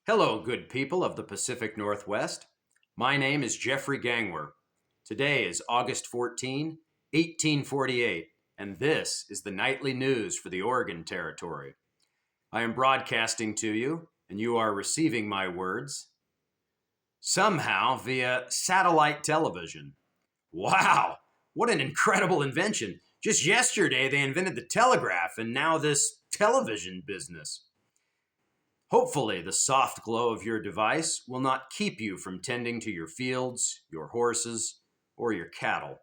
Hello, good people of the Pacific Northwest. My name is Jeffrey Gangwer. Today is August 14, 1848, and this is the nightly news for the Oregon Territory. I am broadcasting to you, and you are receiving my words somehow via satellite television. Wow, what an incredible invention! Just yesterday they invented the telegraph, and now this television business. Hopefully, the soft glow of your device will not keep you from tending to your fields, your horses, or your cattle.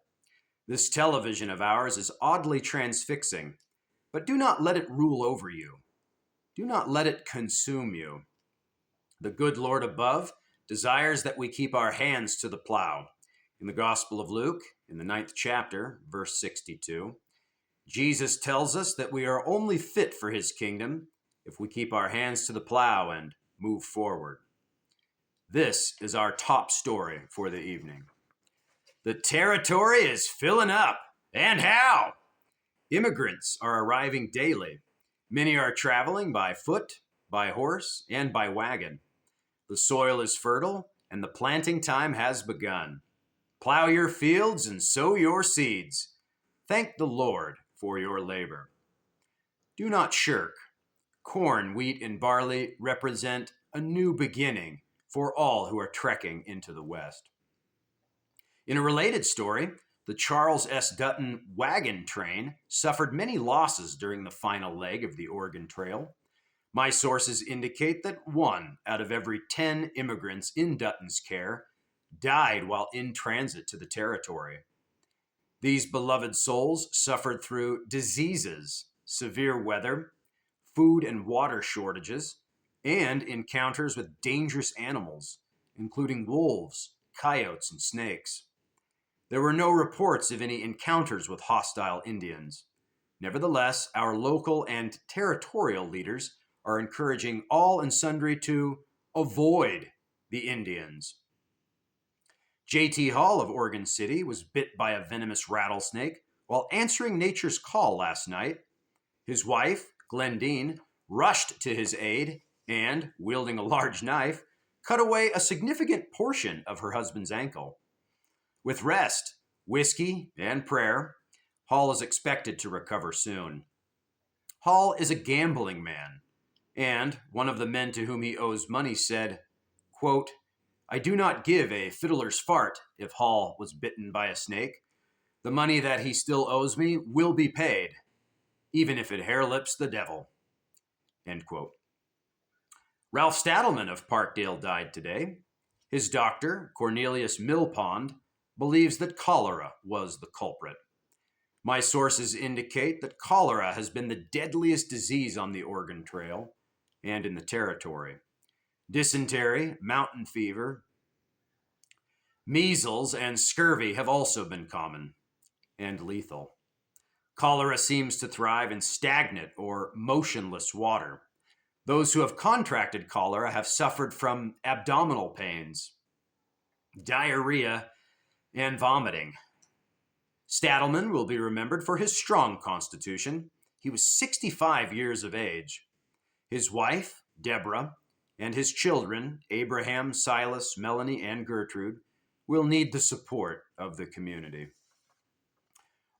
This television of ours is oddly transfixing, but do not let it rule over you. Do not let it consume you. The good Lord above desires that we keep our hands to the plow. In the Gospel of Luke, in the 9th chapter, verse 62, Jesus tells us that we are only fit for his kingdom if we keep our hands to the plow and move forward. This is our top story for the evening. The territory is filling up. And how? Immigrants are arriving daily. Many are traveling by foot, by horse, and by wagon. The soil is fertile, and the planting time has begun. Plow your fields and sow your seeds. Thank the Lord for your labor. Do not shirk. Corn, wheat, and barley represent a new beginning for all who are trekking into the West. In a related story, the Charles S. Dutton wagon train suffered many losses during the final leg of the Oregon Trail. My sources indicate that 1 out of every 10 immigrants in Dutton's care died while in transit to the territory. These beloved souls suffered through diseases, severe weather, food and water shortages, and encounters with dangerous animals, including wolves, coyotes, and snakes. There were no reports of any encounters with hostile Indians. Nevertheless, our local and territorial leaders are encouraging all and sundry to avoid the Indians. J.T. Hall of Oregon City was bit by a venomous rattlesnake while answering nature's call last night. His wife, Glendine, rushed to his aid and, wielding a large knife, cut away a significant portion of her husband's ankle. With rest, whiskey, and prayer, Hall is expected to recover soon. Hall is a gambling man, and one of the men to whom he owes money said, quote, "I do not give a fiddler's fart if Hall was bitten by a snake. The money that he still owes me will be paid, even if it hairlips the devil." End quote. Ralph Stadelman of Parkdale died today. His doctor, Cornelius Millpond, believes that cholera was the culprit. My sources indicate that cholera has been the deadliest disease on the Oregon Trail and in the territory. Dysentery, mountain fever, measles, and scurvy have also been common and lethal. Cholera seems to thrive in stagnant or motionless water. Those who have contracted cholera have suffered from abdominal pains, diarrhea, and vomiting. Stadelman will be remembered for his strong constitution. He was 65 years of age. His wife, Deborah, and his children, Abraham, Silas, Melanie, and Gertrude, will need the support of the community.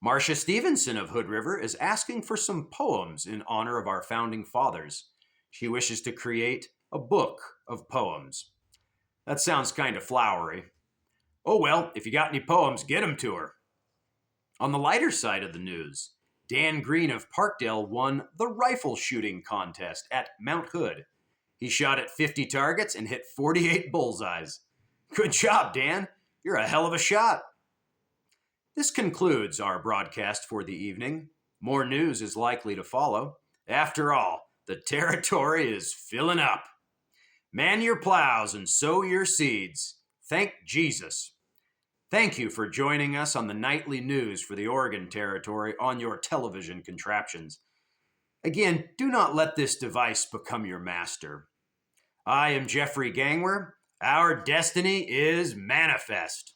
Marcia Stevenson of Hood River is asking for some poems in honor of our founding fathers. She wishes to create a book of poems. That sounds kind of flowery. Oh well, if you got any poems, get them to her. On the lighter side of the news, Dan Green of Parkdale won the rifle shooting contest at Mount Hood. He shot at 50 targets and hit 48 bullseyes. Good job, Dan. You're a hell of a shot. This concludes our broadcast for the evening. More news is likely to follow. After all, the territory is filling up. Man your plows and sow your seeds. Thank Jesus. Thank you for joining us on the nightly news for the Oregon Territory on your television contraptions. Again, do not let this device become your master. I am Jeffrey Gangwer. Our destiny is manifest.